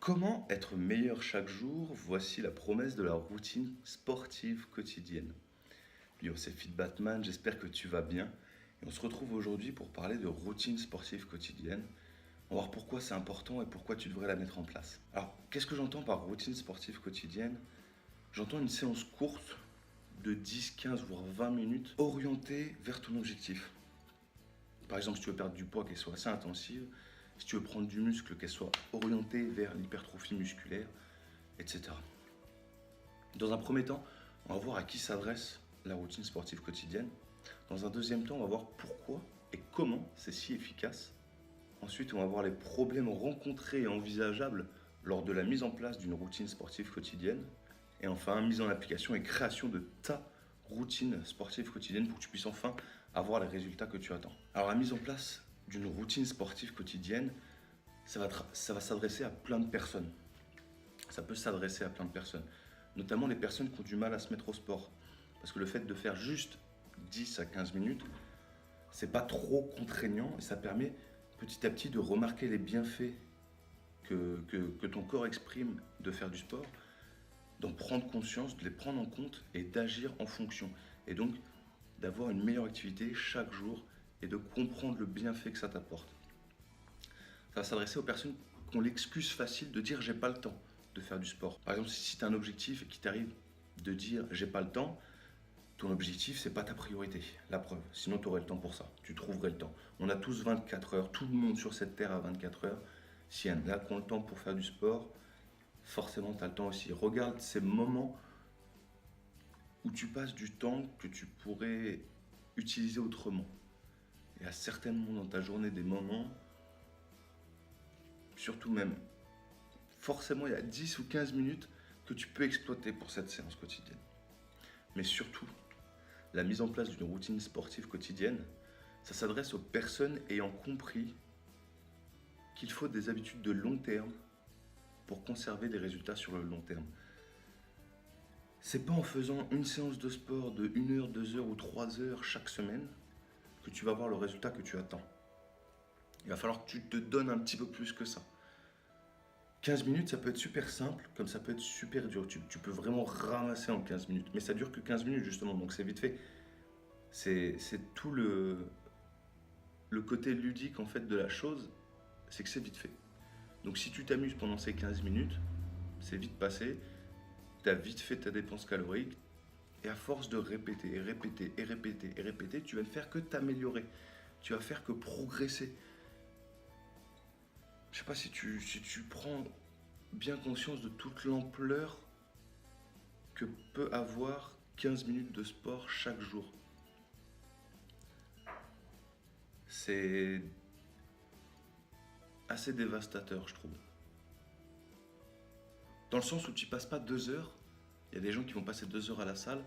Comment être meilleur chaque jour? Voici la promesse de la routine sportive quotidienne. Yo, c'est Fit Batman, j'espère que tu vas bien. Et on se retrouve aujourd'hui pour parler de routine sportive quotidienne. On va voir pourquoi c'est important et pourquoi tu devrais la mettre en place. Alors, qu'est-ce que j'entends par routine sportive quotidienne? J'entends une séance courte de 10, 15, voire 20 minutes orientée vers ton objectif. Par exemple, si tu veux perdre du poids, qu'elle soit assez intensive. Si tu veux prendre du muscle, qu'elle soit orientée vers l'hypertrophie musculaire, etc. Dans un premier temps, on va voir à qui s'adresse la routine sportive quotidienne. Dans un deuxième temps, on va voir pourquoi et comment c'est si efficace. Ensuite, on va voir les problèmes rencontrés et envisageables lors de la mise en place d'une routine sportive quotidienne. Et enfin, mise en application et création de ta routine sportive quotidienne pour que tu puisses enfin avoir les résultats que tu attends. Alors, la mise en place d'une routine sportive quotidienne, ça va s'adresser à plein de personnes. Ça peut s'adresser à plein de personnes, notamment les personnes qui ont du mal à se mettre au sport. Parce que le fait de faire juste 10 à 15 minutes, c'est pas trop contraignant et ça permet petit à petit de remarquer les bienfaits que ton corps exprime de faire du sport, d'en prendre conscience, de les prendre en compte et d'agir en fonction. Et donc d'avoir une meilleure activité chaque jour et de comprendre le bienfait que ça t'apporte. Ça va s'adresser aux personnes qui ont l'excuse facile de dire j'ai pas le temps de faire du sport. Par exemple, si tu as un objectif et qu'il t'arrive de dire j'ai pas le temps, ton objectif c'est pas ta priorité, la preuve. Sinon tu aurais le temps pour ça, tu trouverais le temps. On a tous 24 heures, tout le monde sur cette terre a 24 heures. S'il y en a qui ont le temps pour faire du sport, forcément tu as le temps aussi. Regarde ces moments où tu passes du temps que tu pourrais utiliser autrement. Il y a certainement dans ta journée des moments, surtout même, forcément il y a 10 ou 15 minutes que tu peux exploiter pour cette séance quotidienne. Mais surtout, la mise en place d'une routine sportive quotidienne, ça s'adresse aux personnes ayant compris qu'il faut des habitudes de long terme pour conserver des résultats sur le long terme. C'est pas en faisant une séance de sport de 1 heure, 2 heures ou 3 heures chaque semaine que tu vas avoir le résultat que tu attends. Il va falloir que tu te donnes un petit peu plus que ça. 15 minutes, ça peut être super simple, comme ça peut être super dur. Tu peux vraiment ramasser en 15 minutes. Mais ça dure que 15 minutes, justement, donc c'est vite fait. C'est tout le côté ludique, en fait, de la chose, c'est que c'est vite fait. Donc si tu t'amuses pendant ces 15 minutes, c'est vite passé, tu as vite fait ta dépense calorique, et à force de répéter, et répéter, et répéter, et répéter, tu vas ne faire que t'améliorer. Tu vas faire que progresser. Je sais pas si tu prends bien conscience de toute l'ampleur que peut avoir 15 minutes de sport chaque jour. C'est assez dévastateur, je trouve. Dans le sens où tu passes pas 2 heures, il y a des gens qui vont passer 2 heures à la salle.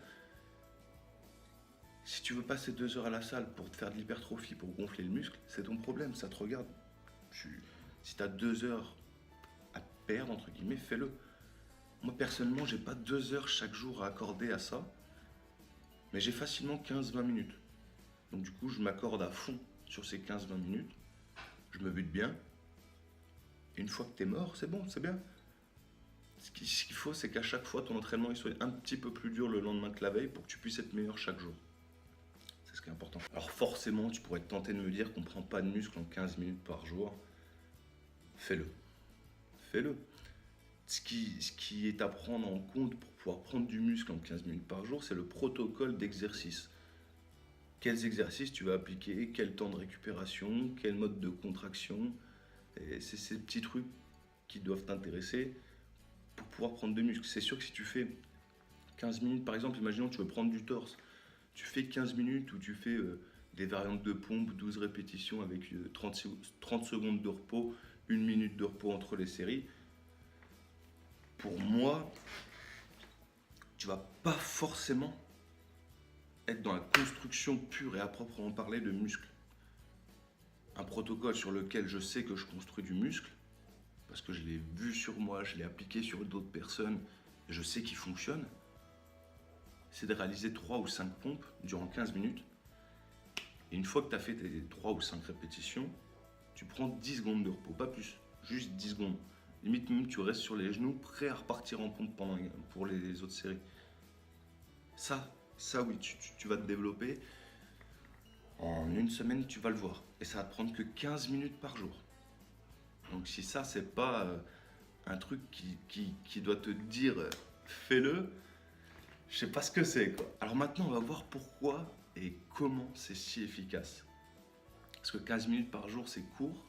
Si tu veux passer 2 heures à la salle pour te faire de l'hypertrophie, pour gonfler le muscle, c'est ton problème, ça te regarde. Si tu as 2 heures à perdre, entre guillemets, fais-le. Moi, personnellement, j'ai pas 2 heures chaque jour à accorder à ça, mais j'ai facilement 15-20 minutes. Donc du coup, je m'accorde à fond sur ces 15-20 minutes, je me bute bien, et une fois que tu es mort, c'est bon, c'est bien. Ce qu'il faut, c'est qu'à chaque fois, ton entraînement il soit un petit peu plus dur le lendemain que la veille pour que tu puisses être meilleur chaque jour. C'est ce qui est important. Alors forcément, tu pourrais te tenter de me dire qu'on ne prend pas de muscle en 15 minutes par jour. Fais-le. Fais-le. Ce qui est à prendre en compte pour pouvoir prendre du muscle en 15 minutes par jour, c'est le protocole d'exercice. Quels exercices tu vas appliquer, quel temps de récupération, quel mode de contraction. Et c'est ces petits trucs qui doivent t'intéresser pour pouvoir prendre de muscle. C'est sûr que si tu fais 15 minutes, par exemple, imaginons que tu veux prendre du torse, tu fais 15 minutes où tu fais des variantes de pompe, 12 répétitions avec 30 secondes de repos, 1 minute de repos entre les séries. Pour moi, tu vas pas forcément être dans la construction pure et à proprement parler de muscles. Un protocole sur lequel je sais que je construis du muscle, parce que je l'ai vu sur moi, je l'ai appliqué sur d'autres personnes, et je sais qu'il fonctionne, c'est de réaliser 3 ou 5 pompes durant 15 minutes. Et une fois que tu as fait tes 3 ou 5 répétitions, tu prends 10 secondes de repos, pas plus, juste 10 secondes. Limite même tu restes sur les genoux, prêt à repartir en pompe pour les autres séries. Ça oui, tu vas te développer. En une semaine, tu vas le voir. Et ça va te prendre que 15 minutes par jour. Donc si ça, c'est pas un truc qui doit te dire fais-le, je sais pas ce que c'est quoi. Alors maintenant, on va voir pourquoi et comment c'est si efficace. Parce que 15 minutes par jour, c'est court.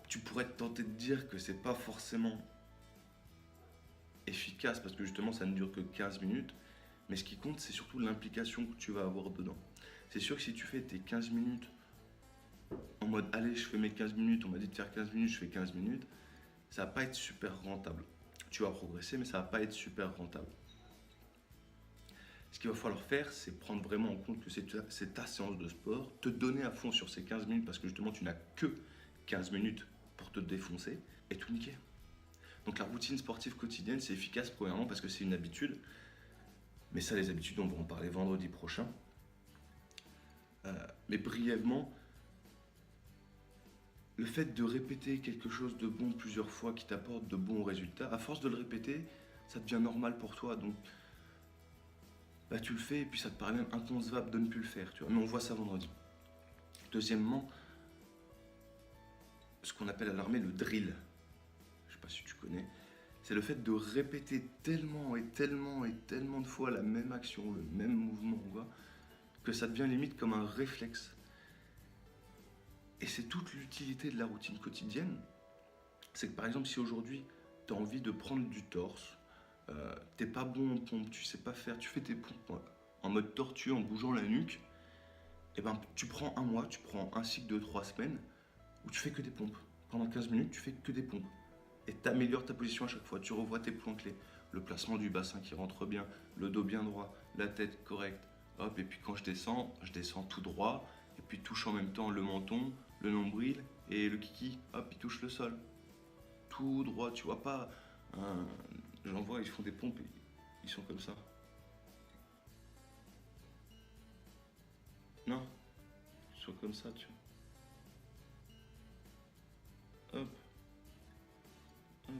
Tu pourrais te tenter de dire que c'est pas forcément efficace parce que justement ça ne dure que 15 minutes. Mais ce qui compte, c'est surtout l'implication que tu vas avoir dedans. C'est sûr que si tu fais tes 15 minutes en mode allez, je fais mes 15 minutes, on m'a dit de faire 15 minutes, je fais 15 minutes, ça va pas être super rentable. Tu vas progresser, mais ça va pas être super rentable. Ce qu'il va falloir faire, c'est prendre vraiment en compte que c'est ta séance de sport, te donner à fond sur ces 15 minutes parce que justement tu n'as que 15 minutes pour te défoncer et tout niquer. Donc la routine sportive quotidienne, c'est efficace premièrement parce que c'est une habitude. Mais ça, les habitudes, on va en parler vendredi prochain. Mais brièvement, le fait de répéter quelque chose de bon plusieurs fois qui t'apporte de bons résultats, à force de le répéter, ça devient normal pour toi. Donc, bah, tu le fais et puis ça te paraît même inconcevable de ne plus le faire. Tu vois. Mais on voit ça vendredi. Deuxièmement, ce qu'on appelle à l'armée le drill. Je ne sais pas si tu connais. C'est le fait de répéter tellement et tellement et tellement de fois la même action, le même mouvement, quoi, que ça devient limite comme un réflexe. Et c'est toute l'utilité de la routine quotidienne. C'est que par exemple, si aujourd'hui, tu as envie de prendre du torse, t'es pas bon en pompe, tu sais pas faire, tu fais tes pompes en mode tortue, en bougeant la nuque, et ben tu prends un mois, tu prends un cycle de 3 semaines où tu fais que des pompes. Pendant 15 minutes, tu fais que des pompes. Et tu améliores ta position à chaque fois. Tu revois tes points clés. Le placement du bassin qui rentre bien, le dos bien droit, la tête correcte. Hop, et puis quand je descends tout droit. Et puis touche en même temps le menton, le nombril et le kiki. Hop, il touche le sol. Tout droit, tu vois pas. J'en vois, ils font des pompes, ils sont comme ça. Non, ils sont comme ça, tu vois. Hop, hop,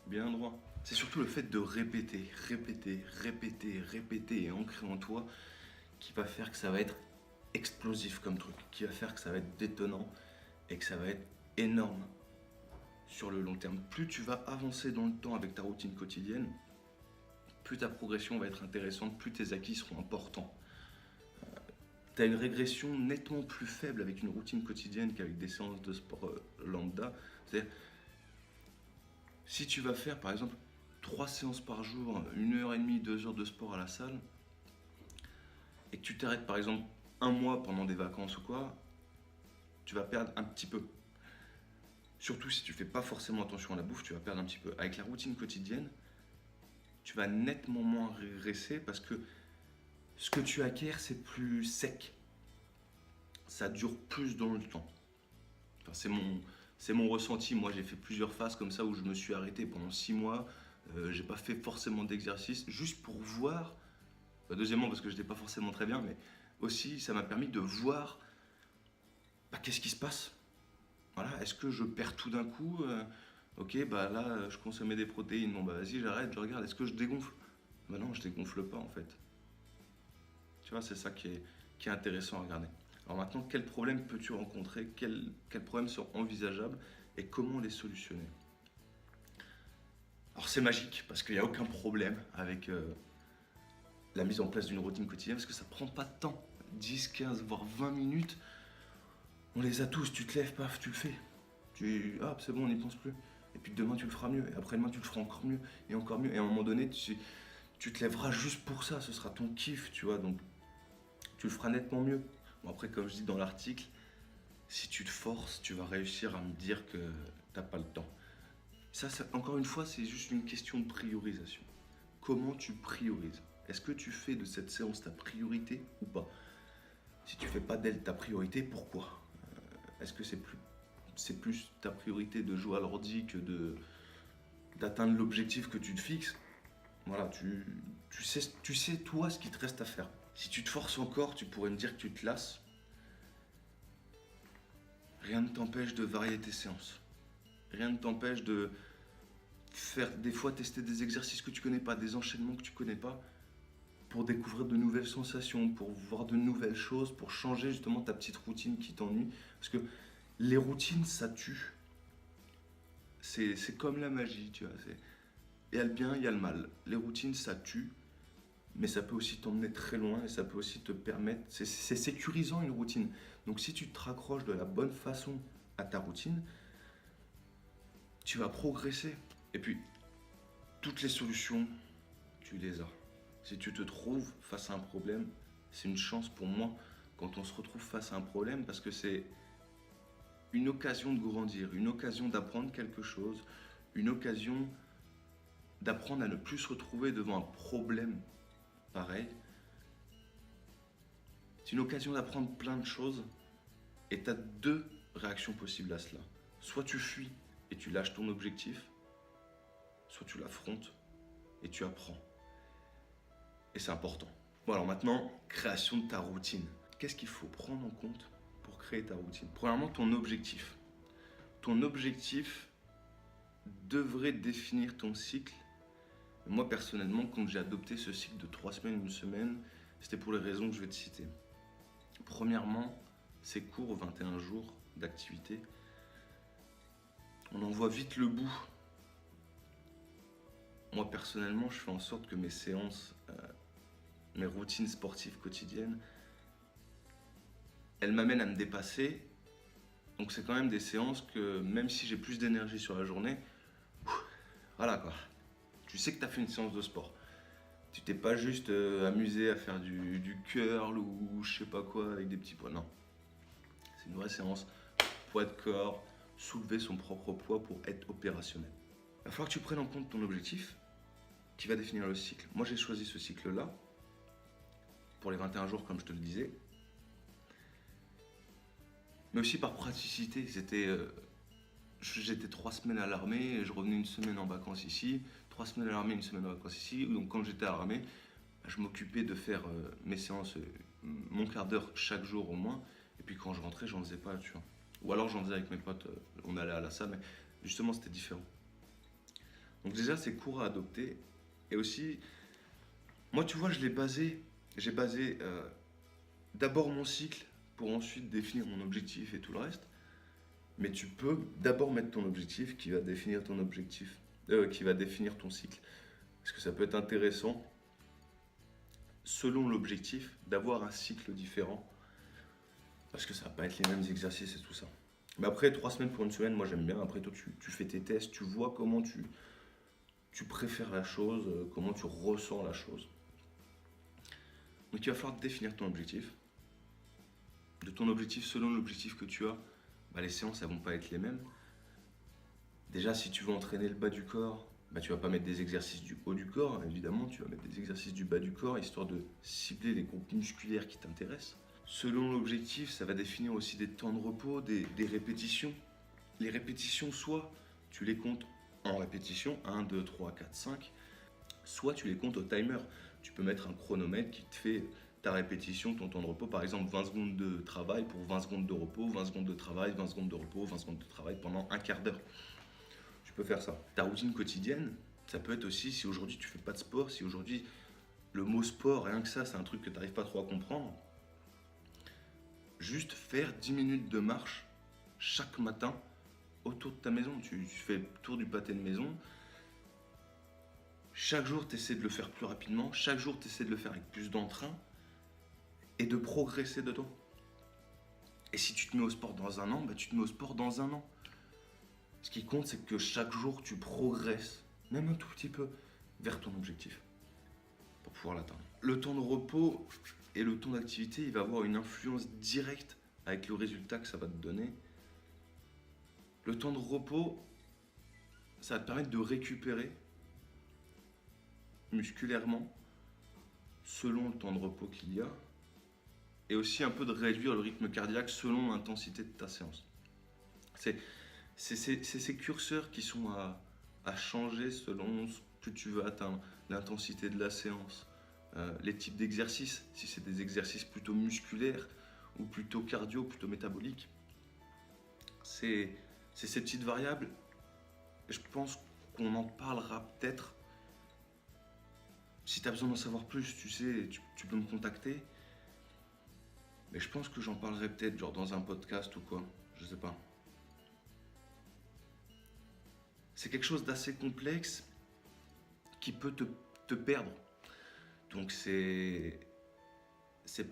bien droit. C'est surtout le fait de répéter, répéter, répéter, répéter et ancrer en toi qui va faire que ça va être explosif comme truc, qui va faire que ça va être détonnant et que ça va être énorme sur le long terme. Plus tu vas avancer dans le temps avec ta routine quotidienne, plus ta progression va être intéressante, plus tes acquis seront importants. Tu as une régression nettement plus faible avec une routine quotidienne qu'avec des séances de sport lambda. C'est-à-dire, si tu vas faire par exemple 3 séances par jour, 1h30, 2 heures de sport à la salle, et que tu t'arrêtes par exemple un mois pendant des vacances ou quoi, tu vas perdre un petit peu. Surtout si tu fais pas forcément attention à la bouffe, tu vas perdre un petit peu. Avec la routine quotidienne, tu vas nettement moins régresser parce que ce que tu acquiers, c'est plus sec. Ça dure plus dans le temps. Enfin, c'est mon ressenti. Moi, j'ai fait plusieurs phases comme ça où je me suis arrêté pendant 6 mois. J'ai pas fait forcément d'exercice, juste pour voir. Deuxièmement, parce que je n'étais pas forcément très bien, mais aussi, ça m'a permis de voir qu'est-ce qui se passe. Voilà, est-ce que je perds tout d'un coup ok, bah là, je consommais des protéines. Bon, bah vas-y, j'arrête, je regarde, est-ce que je dégonfle? Bah non, je dégonfle pas en fait. Tu vois, c'est ça qui est intéressant à regarder. Alors maintenant, quels problèmes peux-tu rencontrer? Quels problèmes sont envisageables et comment les solutionner? Alors c'est magique parce qu'il n'y a aucun problème avec la mise en place d'une routine quotidienne parce que ça prend pas de temps. 10, 15, voire 20 minutes, on les a tous. Tu te lèves, paf, tu le fais. Hop, c'est bon, on n'y pense plus. Et puis demain, tu le feras mieux. Et après-demain, tu le feras encore mieux. Et encore mieux. Et à un moment donné, tu te lèveras juste pour ça. Ce sera ton kiff, tu vois. Donc, tu le feras nettement mieux. Bon, après, comme je dis dans l'article, si tu te forces, tu vas réussir à me dire que t'as pas le temps. Ça, encore une fois, c'est juste une question de priorisation. Comment tu priorises? Est-ce que tu fais de cette séance ta priorité ou pas? Si tu fais pas d'elle ta priorité, pourquoi? Est-ce que c'est plus ta priorité de jouer à l'ordi que d'atteindre l'objectif que tu te fixes? Voilà, tu sais toi ce qu'il te reste à faire. Si tu te forces encore, tu pourrais me dire que tu te lasses. Rien ne t'empêche de varier tes séances. Rien ne t'empêche de faire des fois tester des exercices que tu connais pas, des enchaînements que tu connais pas, pour découvrir de nouvelles sensations, pour voir de nouvelles choses, pour changer justement ta petite routine qui t'ennuie. Parce que les routines, ça tue. C'est comme la magie, tu vois. Il y a le bien, il y a le mal. Les routines, ça tue, mais ça peut aussi t'emmener très loin et ça peut aussi te permettre. C'est sécurisant une routine. Donc si tu te raccroches de la bonne façon à ta routine, tu vas progresser. Et puis, toutes les solutions, tu les as. Si tu te trouves face à un problème, c'est une chance pour moi quand on se retrouve face à un problème parce que c'est une occasion de grandir, une occasion d'apprendre quelque chose, une occasion d'apprendre à ne plus se retrouver devant un problème pareil. C'est une occasion d'apprendre plein de choses et tu as deux réactions possibles à cela. Soit tu fuis et tu lâches ton objectif, soit tu l'affrontes et tu apprends. Et c'est important. Bon alors maintenant, création de ta routine. Qu'est-ce qu'il faut prendre en compte pour créer ta routine? Premièrement, ton objectif. Ton objectif devrait définir ton cycle. Moi personnellement, quand j'ai adopté ce cycle de 3 semaines, une semaine, c'était pour les raisons que je vais te citer. Premièrement, c'est court, 21 jours d'activité. On en voit vite le bout. Moi personnellement, je fais en sorte que mes séances, mes routines sportives quotidiennes, elles m'amènent à me dépasser. Donc c'est quand même des séances que même si j'ai plus d'énergie sur la journée, voilà quoi. Tu sais que tu as fait une séance de sport. Tu t'es pas juste amusé à faire du curl ou je sais pas quoi avec des petits poids. Non. C'est une vraie séance. Poids de corps, soulever son propre poids pour être opérationnel. Il va falloir que tu prennes en compte ton objectif qui va définir le cycle. Moi j'ai choisi ce cycle-là pour les 21 jours comme je te le disais. Mais aussi par praticité. J'étais 3 semaines à l'armée et je revenais une semaine en vacances ici. 3 semaines à l'armée, une semaine en vacances ici. Donc quand j'étais à l'armée, je m'occupais de faire mes séances, mon quart d'heure chaque jour au moins. Et puis quand je rentrais, j'en faisais pas, tu vois. Ou alors j'en faisais avec mes potes, on allait à la salle, mais justement c'était différent. Donc déjà c'est court à adopter. Et aussi, moi tu vois, j'ai basé d'abord mon cycle pour ensuite définir mon objectif et tout le reste. Mais tu peux d'abord mettre ton objectif qui va définir ton objectif, qui va définir ton cycle. Parce que ça peut être intéressant, selon l'objectif, d'avoir un cycle différent. Parce que ça va pas être les mêmes exercices et tout ça. Mais après, 3 semaines pour une semaine, moi j'aime bien. Après, toi, tu fais tes tests, tu vois comment tu préfères la chose, comment tu ressens la chose. Donc il va falloir définir ton objectif. De ton objectif, selon l'objectif que tu as, bah, les séances, elles vont pas être les mêmes. Déjà, si tu veux entraîner le bas du corps, bah, tu vas pas mettre des exercices du haut du corps, évidemment, tu vas mettre des exercices du bas du corps, histoire de cibler les groupes musculaires qui t'intéressent. Selon l'objectif, ça va définir aussi des temps de repos, des répétitions. Les répétitions, soit tu les comptes en répétition, 1, 2, 3, 4, 5, soit tu les comptes au timer. Tu peux mettre un chronomètre qui te fait ta répétition, ton temps de repos, par exemple 20 secondes de travail pour 20 secondes de repos, 20 secondes de travail, 20 secondes de repos, 20 secondes de travail pendant un quart d'heure. Tu peux faire ça. Ta routine quotidienne, ça peut être aussi si aujourd'hui tu fais pas de sport, si aujourd'hui le mot sport, rien que ça, c'est un truc que tu n'arrives pas trop à comprendre. Juste faire 10 minutes de marche chaque matin autour de ta maison. Tu fais le tour du pâté de maison. Chaque jour, tu essaies de le faire plus rapidement. Chaque jour, tu essaies de le faire avec plus d'entrain et de progresser dedans. Et si tu te mets au sport dans un an, bah, tu te mets au sport dans un an. Ce qui compte, c'est que chaque jour, tu progresses, même un tout petit peu, vers ton objectif pour pouvoir l'atteindre. Le temps de repos et le temps d'activité, il va avoir une influence directe avec le résultat que ça va te donner. Le temps de repos, ça va te permettre de récupérer musculairement selon le temps de repos qu'il y a et aussi un peu de réduire le rythme cardiaque selon l'intensité de ta séance. C'est ces curseurs qui sont à changer selon ce que tu veux atteindre, l'intensité de la séance, les types d'exercices, si c'est des exercices plutôt musculaires ou plutôt cardio, plutôt métaboliques. C'est ces petites variables je pense qu'on en parlera peut-être. Si tu as besoin d'en savoir plus, tu sais, tu peux me contacter. Mais je pense que j'en parlerai peut-être genre dans un podcast ou quoi, je sais pas. C'est quelque chose d'assez complexe qui peut te perdre. Donc c'est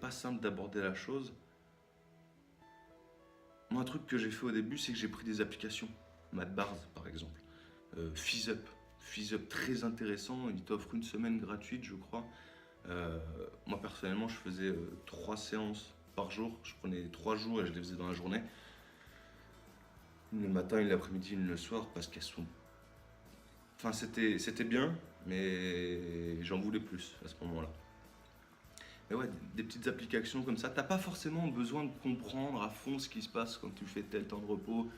pas simple d'aborder la chose. Moi, un truc que j'ai fait au début, c'est que j'ai pris des applications. Madbars, par exemple. FizzUp. FizzUp, très intéressant. Il t'offre une semaine gratuite, je crois. Moi, personnellement, je faisais 3 séances par jour. Je prenais 3 jours et je les faisais dans la journée. Le matin, et l'après-midi, et le soir, parce qu'elles sont... Enfin, c'était bien, mais j'en voulais plus à ce moment-là. Mais ouais, des petites applications comme ça, t'as pas forcément besoin de comprendre à fond ce qui se passe quand tu fais tel temps de repos,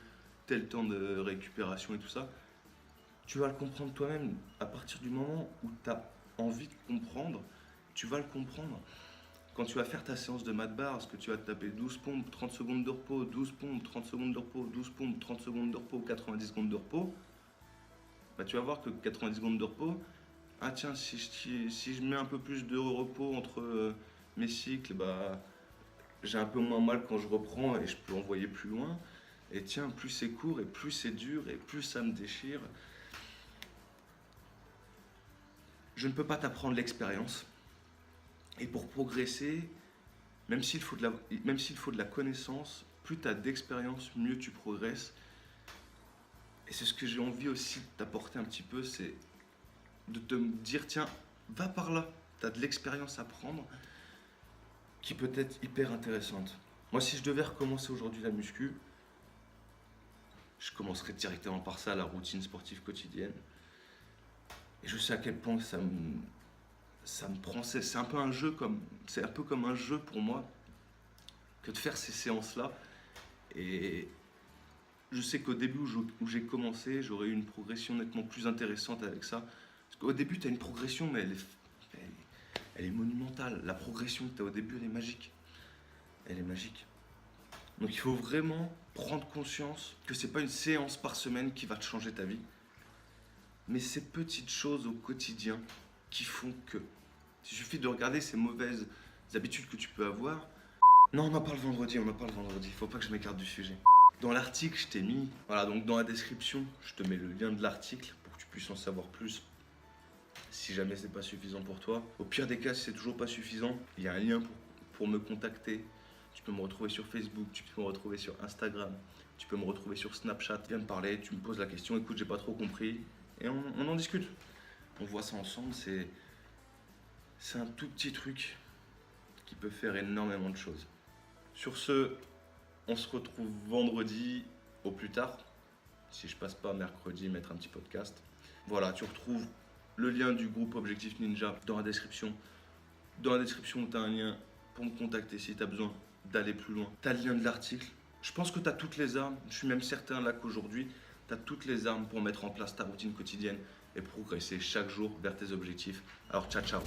tel temps de récupération et tout ça. Tu vas le comprendre toi-même à partir du moment où tu as envie de comprendre, tu vas le comprendre. Quand tu vas faire ta séance de mat bar, parce que tu vas te taper 12 pompes, 30 secondes de repos, 12 pompes, 30 secondes de repos, 12 pompes, 30 secondes de repos, 90 secondes de repos, bah tu vas voir que 90 secondes de repos, ah tiens, si je mets un peu plus de repos entre mes cycles, bah j'ai un peu moins mal quand je reprends et je peux envoyer plus loin. Et tiens, plus c'est court et plus c'est dur et plus ça me déchire. Je ne peux pas t'apprendre l'expérience. Et pour progresser, même s'il faut de la connaissance, plus tu as d'expérience, mieux tu progresses. Et c'est ce que j'ai envie aussi de t'apporter un petit peu, c'est de te dire, tiens, va par là, tu as de l'expérience à prendre qui peut être hyper intéressante. Moi, si je devais recommencer aujourd'hui la muscu, je commencerais directement par ça, la routine sportive quotidienne. Et je sais à quel point ça me prend, c'est un peu un jeu c'est un peu comme un jeu pour moi que de faire ces séances-là. Et je sais qu'au début où j'ai commencé, j'aurais eu une progression nettement plus intéressante avec ça. Parce qu'au début, tu as une progression, mais elle est monumentale. La progression que tu as au début, elle est magique. Elle est magique. Donc il faut vraiment prendre conscience que c'est pas une séance par semaine qui va te changer ta vie, mais ces petites choses au quotidien qui font que. Il suffit de regarder ces mauvaises habitudes que tu peux avoir. Non, on en parle vendredi, il faut pas que je m'écarte du sujet. Dans l'article, je t'ai mis, voilà, donc dans la description, je te mets le lien de l'article pour que tu puisses en savoir plus si jamais c'est pas suffisant pour toi. Au pire des cas, si c'est toujours pas suffisant, il y a un lien pour me contacter. Tu peux me retrouver sur Facebook, tu peux me retrouver sur Instagram, tu peux me retrouver sur Snapchat. Viens me parler, tu me poses la question, écoute, j'ai pas trop compris, et on en discute. On voit ça ensemble, c'est un tout petit truc qui peut faire énormément de choses. Sur ce, on se retrouve vendredi au plus tard. Si je passe pas mercredi, mettre un petit podcast. Voilà, tu retrouves le lien du groupe Objectif Ninja dans la description. Dans la description, tu as un lien pour me contacter si tu as besoin d'aller plus loin. Tu as le lien de l'article. Je pense que tu as toutes les armes. Je suis même certain là qu'aujourd'hui, tu as toutes les armes pour mettre en place ta routine quotidienne et progresser chaque jour vers tes objectifs. Alors, ciao, ciao.